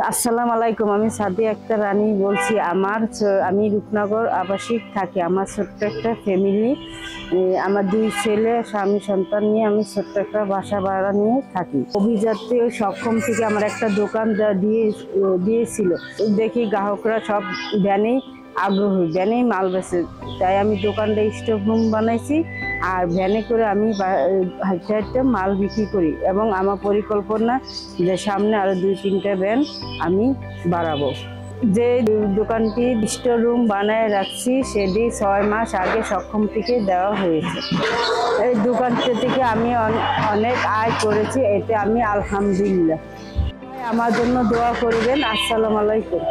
আসসালামু আলাইকুম। আমি সাদিয়া আক্তার রানী বলছি। আমি রূপনগর আবাসিক থাকি। আমার ছোট্ট একটা ফ্যামিলি, আমার 2 ছেলে, স্বামী, সন্তান নিয়ে আমি ছোট্ট একটা বাসা ভাড়া নিয়ে থাকি। অভিযাত্রী ও সক্ষম থেকে আমার একটা দোকান দিয়েছিল। দেখি গ্রাহকরা সব ভ্যানেই আগ্রহী, ভ্যানেই মাল বেচে। তাই আমি দোকানটা স্টক রুম বানাইছি, আর ভ্যানে করে আমি হাঁটতে হাঁটতে মাল বিক্রি করি। এবং আমার পরিকল্পনা যে সামনে আরো 2-3টা ভ্যান আমি বাড়াবো। যে দোকানটি স্টোর রুম বানায় রাখছি সেটি 6 মাস আগে সক্ষম থেকে দেওয়া হয়েছে। এই দোকানটি থেকে আমি অনেক আয় করেছি, এতে আমি আলহামদুলিল্লাহ। আমার জন্য দোয়া করবেন। আসসালামু আলাইকুম।